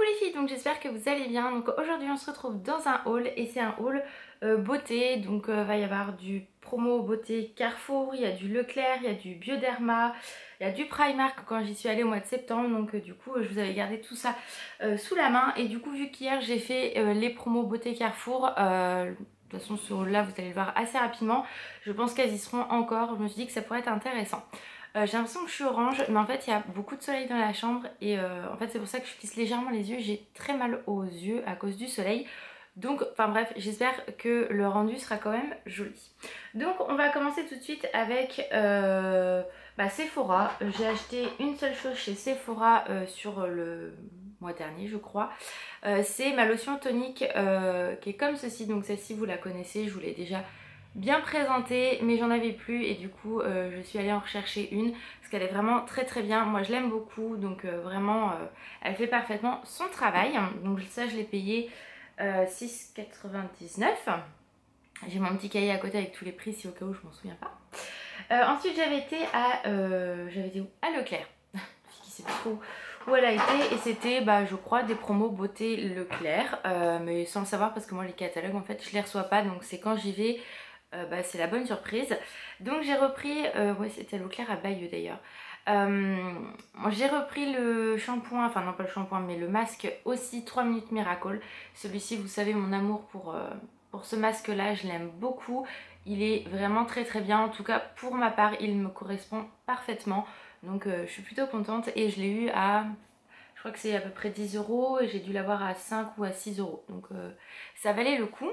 Coucou les filles, donc j'espère que vous allez bien. Donc aujourd'hui on se retrouve dans un haul et c'est un haul beauté. Donc va y avoir du promo beauté Carrefour, il y a du Leclerc, il y a du Bioderma, il y a du Primark quand j'y suis allée au mois de septembre. Donc du coup je vous avais gardé tout ça sous la main. Et du coup vu qu'hier j'ai fait les promos beauté Carrefour, de toute façon ce haul là vous allez le voir assez rapidement, je pense qu'elles y seront encore. Je me suis dit que ça pourrait être intéressant. J'ai l'impression que je suis orange, mais en fait il y a beaucoup de soleil dans la chambre et en fait c'est pour ça que je plisse légèrement les yeux. J'ai très mal aux yeux à cause du soleil. Donc enfin bref, j'espère que le rendu sera quand même joli. Donc on va commencer tout de suite avec Sephora. J'ai acheté une seule chose chez Sephora sur le mois dernier je crois. C'est ma lotion tonique qui est comme ceci. Donc celle-ci vous la connaissez, je vous l'ai déjà bien présentée, mais j'en avais plus et du coup je suis allée en rechercher une parce qu'elle est vraiment très très bien. Moi je l'aime beaucoup, donc vraiment elle fait parfaitement son travail. Donc ça je l'ai payé 6,99 €. J'ai mon petit cahier à côté avec tous les prix si au cas où je m'en souviens pas. Ensuite j'avais été à où? À Leclerc. Qui sait plus trop où elle a été et c'était je crois des promos beauté Leclerc, mais sans le savoir parce que moi les catalogues en fait je les reçois pas, donc c'est quand j'y vais. C'est la bonne surprise. Donc j'ai repris, ouais c'était Leclerc à Bayeux d'ailleurs. J'ai repris le shampoing, enfin non pas le shampoing mais le masque aussi 3 minutes Miracle. Celui-ci vous savez mon amour pour ce masque là, je l'aime beaucoup. Il est vraiment très très bien, en tout cas pour ma part il me correspond parfaitement. Donc je suis plutôt contente et je l'ai eu à... Je crois que c'est à peu près 10 € et j'ai dû l'avoir à 5 ou à 6 €. Donc ça valait le coup.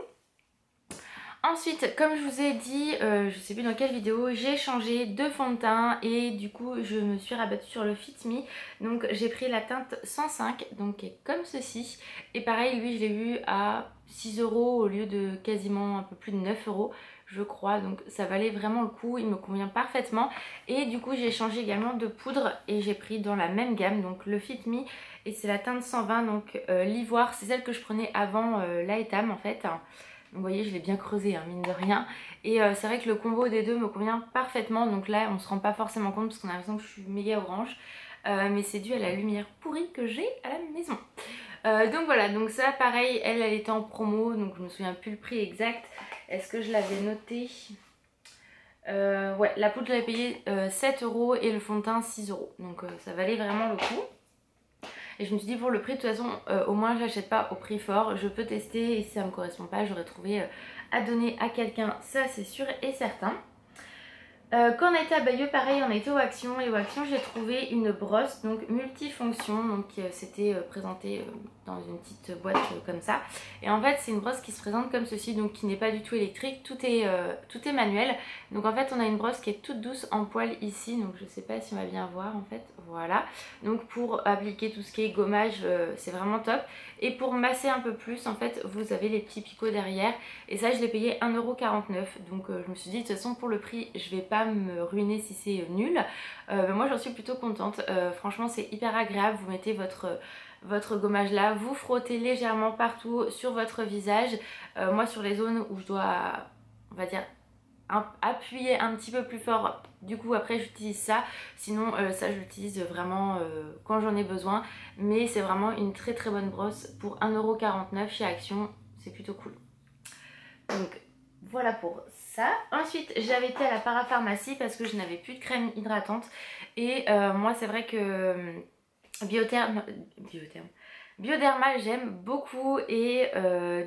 Ensuite, comme je vous ai dit, je sais plus dans quelle vidéo, j'ai changé de fond de teint et du coup je me suis rabattue sur le Fit Me. Donc j'ai pris la teinte 105, donc qui est comme ceci. Et pareil, lui je l'ai eu à 6 € au lieu de quasiment un peu plus de 9 € je crois. Donc ça valait vraiment le coup, il me convient parfaitement. Et du coup j'ai changé également de poudre et j'ai pris dans la même gamme, donc le Fit Me. Et c'est la teinte 120, donc l'ivoire, c'est celle que je prenais avant l'Aetam en fait. Vous voyez je l'ai bien creusé mine de rien. Et c'est vrai que le combo des deux me convient parfaitement. Donc là on se rend pas forcément compte parce qu'on a l'impression que je suis méga orange. Mais c'est dû à la lumière pourrie que j'ai à la maison. Donc voilà, donc ça pareil, elle était en promo. Donc je me souviens plus le prix exact. Est-ce que je l'avais noté? Ouais, la poudre je l'avais payé 7 € et le fond de teint 6 €. Donc ça valait vraiment le coup. Et je me suis dit pour le prix de toute façon au moins je l'achète pas au prix fort, je peux tester et si ça me correspond pas j'aurais trouvé à donner à quelqu'un, ça c'est sûr et certain. Quand on a été à Bayeux pareil on a été au Action et au Action j'ai trouvé une brosse donc multifonction, donc c'était présenté dans une petite boîte comme ça. Et en fait c'est une brosse qui se présente comme ceci, donc qui n'est pas du tout électrique, tout est manuel. Donc en fait on a une brosse qui est toute douce en poil ici, donc je sais pas si on va bien voir en fait, voilà. Donc pour appliquer tout ce qui est gommage c'est vraiment top. Et pour masser un peu plus en fait vous avez les petits picots derrière. Et ça je l'ai payé 1,49 €. Donc je me suis dit de toute façon pour le prix je vais pas me ruiner si c'est nul. Mais moi j'en suis plutôt contente. Franchement c'est hyper agréable. Vous mettez votre gommage là, vous frottez légèrement partout sur votre visage. Moi sur les zones où je dois, on va dire, appuyer un petit peu plus fort, du coup après j'utilise ça. Sinon ça je l'utilise vraiment quand j'en ai besoin. Mais c'est vraiment une très très bonne brosse pour 1,49 € chez Action. C'est plutôt cool. Donc voilà pour ça. Ensuite j'avais été à la parapharmacie parce que je n'avais plus de crème hydratante. Et moi c'est vrai que Bioderma j'aime beaucoup. Et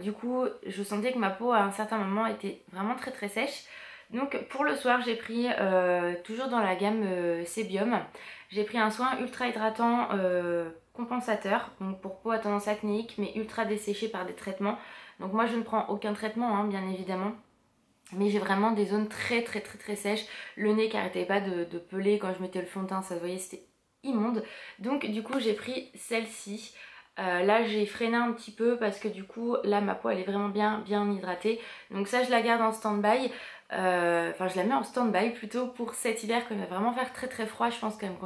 du coup je sentais que ma peau à un certain moment était vraiment très très sèche. Donc pour le soir j'ai pris toujours dans la gamme Sebium. J'ai pris un soin ultra hydratant compensateur, donc pour peau à tendance acnéique mais ultra desséchée par des traitements. Donc moi je ne prends aucun traitement bien évidemment. Mais j'ai vraiment des zones très très très très sèches. Le nez qui arrêtait pas de peler quand je mettais le fond de teint, ça se voyait, c'était immonde. Donc du coup j'ai pris celle-ci. Là j'ai freiné un petit peu parce que du coup là ma peau elle est vraiment bien hydratée. Donc ça je la garde en stand-by. Enfin je la mets en stand-by plutôt pour cet hiver quand il va vraiment faire très très froid. Je pense qu'elle me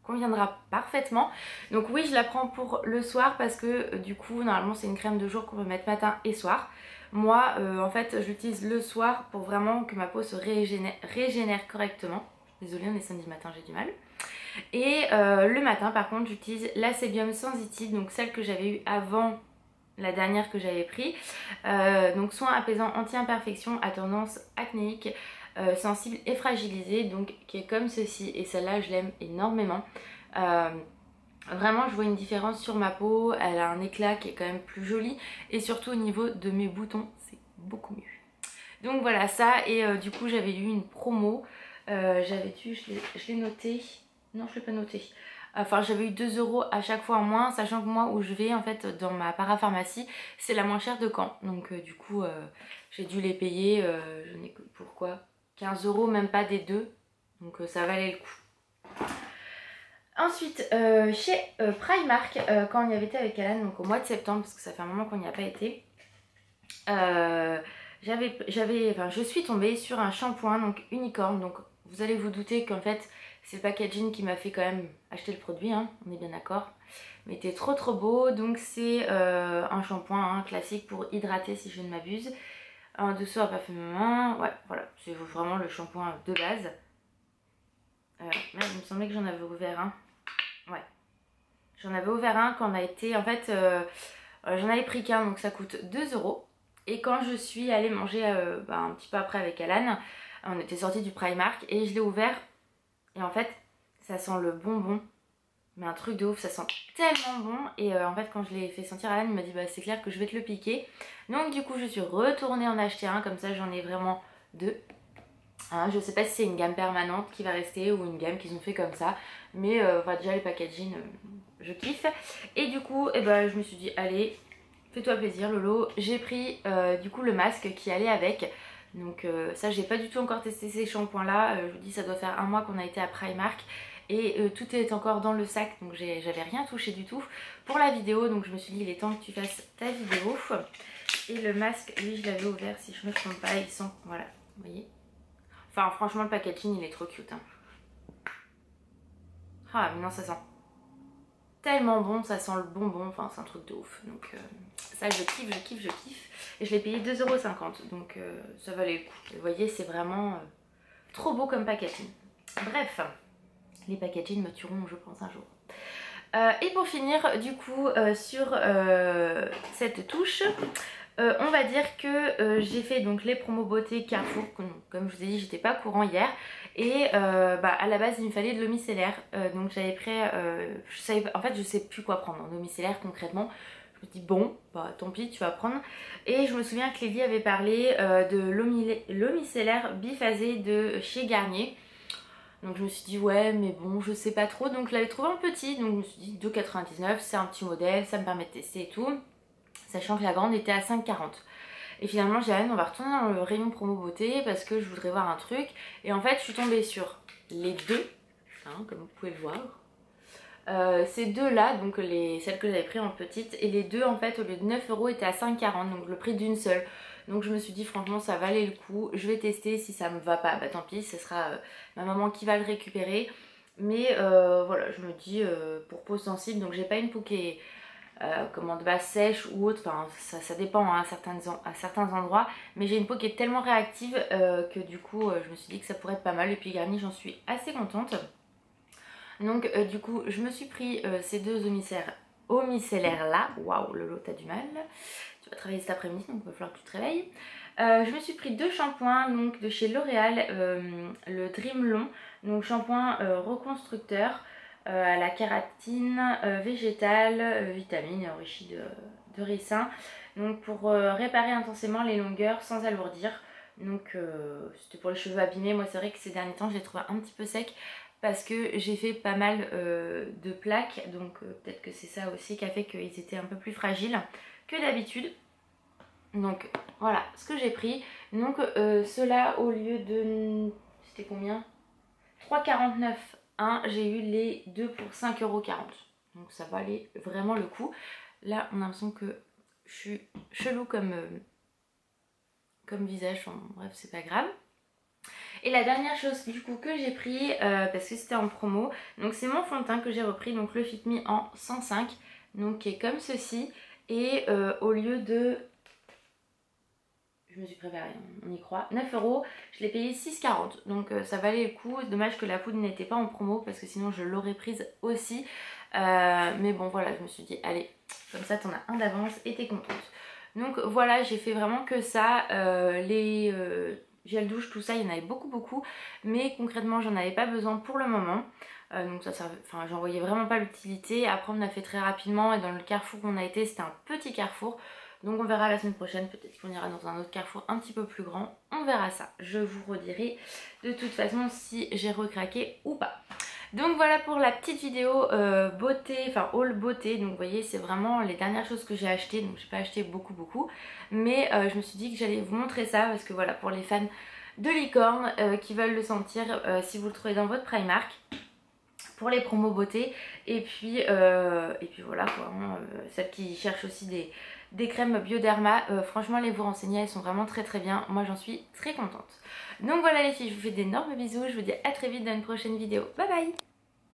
conviendra parfaitement. Donc oui je la prends pour le soir parce que du coup normalement c'est une crème de jour qu'on peut mettre matin et soir. Moi en fait je l'utilise le soir pour vraiment que ma peau se régénère correctement. Désolée on est samedi matin, j'ai du mal. Et le matin par contre j'utilise la Sébium Sensitive, donc celle que j'avais eue avant la dernière que j'avais pris. Donc soin apaisant anti-imperfection à tendance acnéique, sensible et fragilisée, donc qui est comme ceci, et celle-là je l'aime énormément. Vraiment je vois une différence sur ma peau, elle a un éclat qui est quand même plus joli, et surtout au niveau de mes boutons c'est beaucoup mieux. Donc voilà ça, et du coup j'avais eu une promo, j'avais dû, je l'ai noté, non je l'ai pas noté, enfin j'avais eu 2 € à chaque fois en moins, sachant que moi où je vais en fait dans ma parapharmacie c'est la moins chère de Caen, donc du coup j'ai dû les payer, je n'ai que pourquoi 15 €, même pas des deux, donc ça valait le coup. Ensuite chez Primark, quand on y avait été avec Alan, donc au mois de septembre, parce que ça fait un moment qu'on n'y a pas été, je suis tombée sur un shampoing donc unicorne. Donc vous allez vous douter qu'en fait c'est le packaging qui m'a fait quand même acheter le produit, hein, on est bien d'accord, mais il était trop beau. Donc c'est un shampoing classique pour hydrater si je ne m'abuse, en dessous à parfum main, ouais voilà, c'est vraiment le shampoing de base. Merde, il me semblait que j'en avais ouvert un, ouais j'en avais ouvert un quand on a été, en fait j'en avais pris qu'un, donc ça coûte 2 €. Et quand je suis allée manger un petit peu après avec Alan, on était sortis du Primark et je l'ai ouvert. Et en fait, ça sent le bonbon. Mais un truc de ouf, ça sent tellement bon. Et en fait, quand je l'ai fait sentir à Alan, il m'a dit bah c'est clair que je vais te le piquer. Donc du coup, je suis retournée en acheter un. Comme ça, j'en ai vraiment deux. Hein, je sais pas si c'est une gamme permanente qui va rester ou une gamme qu'ils ont fait comme ça. Mais déjà, les packaging, je kiffe. Et du coup, je me suis dit allez, fais-toi plaisir Lolo. J'ai pris du coup le masque qui allait avec. Donc ça j'ai pas du tout encore testé ces shampoings là. Je vous dis ça doit faire un mois qu'on a été à Primark. Et tout est encore dans le sac. Donc j'avais rien touché du tout pour la vidéo. Donc je me suis dit il est temps que tu fasses ta vidéo. Et le masque, lui je l'avais ouvert si je me trompe pas. Il sent, voilà, vous voyez. Enfin franchement le packaging il est trop cute hein. Ah mais non ça sent tellement bon, ça sent le bonbon, enfin c'est un truc de ouf. Donc ça je kiffe. Et je l'ai payé 2,50 €, donc ça valait le coup. Vous voyez c'est vraiment trop beau comme packaging. Bref, les packaging me tueront je pense un jour. Et pour finir du coup sur cette touche, on va dire que j'ai fait donc les promos beauté Carrefour, comme je vous ai dit j'étais pas courant hier. Et à la base il me fallait de l'eau micellaire, donc j'avais pris, en fait je sais plus quoi prendre en eau micellaire concrètement. Je me dis bon bah tant pis tu vas prendre. Et je me souviens que Lily avait parlé de l'eau micellaire biphasée de chez Garnier. Donc je me suis dit ouais mais bon je sais pas trop, donc je l'avais trouvé en petit, donc je me suis dit 2,99 €, c'est un petit modèle, ça me permet de tester et tout. Sachant que la grande était à 5,40 €. Et finalement j'ai dit on va retourner dans le rayon promo beauté parce que je voudrais voir un truc. Et en fait je suis tombée sur les deux, hein, comme vous pouvez le voir. Ces deux là, donc celles que j'avais pris en petite, et les deux en fait au lieu de 9 € étaient à 5,40 €, donc le prix d'une seule. Donc je me suis dit franchement ça valait le coup, je vais tester, si ça me va pas, bah tant pis, ce sera ma maman qui va le récupérer. Mais voilà, je me dis pour peau sensible, donc j'ai pas une peau qui est de base sèche ou autre, enfin ça dépend hein, à certains endroits, mais j'ai une peau qui est tellement réactive que du coup je me suis dit que ça pourrait être pas mal. Et puis Garnier j'en suis assez contente. Donc du coup je me suis pris ces deux eau micellaire là. Waouh Lolo t'as du mal, tu vas travailler cet après-midi donc il va falloir que tu te réveilles. Je me suis pris deux shampoings donc de chez L'Oréal, le Dream Long, donc shampoing reconstructeur à la kératine végétale, vitamine enrichie de ricin, donc pour réparer intensément les longueurs sans alourdir. Donc c'était pour les cheveux abîmés. Moi c'est vrai que ces derniers temps je les trouve un petit peu secs parce que j'ai fait pas mal de plaques, donc peut-être que c'est ça aussi qui a fait qu'ils étaient un peu plus fragiles que d'habitude. Donc voilà ce que j'ai pris. Donc ceux-là au lieu de, c'était combien, 3,49 €, j'ai eu les deux pour 5,40 €. Donc ça valait vraiment le coup. Là on a l'impression que je suis chelou comme visage, enfin, bref c'est pas grave. Et la dernière chose du coup que j'ai pris parce que c'était en promo, donc c'est mon fond de teint que j'ai repris, donc le Fit Me en 105, donc qui est comme ceci. Et au lieu de, je je me suis préparée, on y croit. 9 €, je l'ai payé 6,40 €, donc ça valait le coup. Dommage que la poudre n'était pas en promo parce que sinon je l'aurais prise aussi. Mais bon voilà, je me suis dit allez, comme ça t'en as un d'avance et t'es contente. Donc voilà, j'ai fait vraiment que ça. Les gel douche, tout ça, il y en avait beaucoup, mais concrètement j'en avais pas besoin pour le moment. Donc ça servait, enfin j'en voyais vraiment pas l'utilité. Après on a fait très rapidement et dans le Carrefour qu'on a été, c'était un petit Carrefour. Donc on verra la semaine prochaine, peut-être qu'on ira dans un autre Carrefour un petit peu plus grand. On verra ça, je vous redirai de toute façon si j'ai recraqué ou pas. Donc voilà pour la petite vidéo beauté, enfin haul beauté. Donc vous voyez, c'est vraiment les dernières choses que j'ai achetées. Donc j'ai pas acheté beaucoup, mais je me suis dit que j'allais vous montrer ça parce que voilà, pour les fans de licorne qui veulent le sentir, si vous le trouvez dans votre Primark, pour les promos beauté. Et puis voilà quoi, hein, celles qui cherchent aussi des crèmes Bioderma, franchement allez vous renseigner, elles sont vraiment très bien. Moi j'en suis très contente. Donc voilà les filles, je vous fais d'énormes bisous, je vous dis à très vite dans une prochaine vidéo. Bye bye.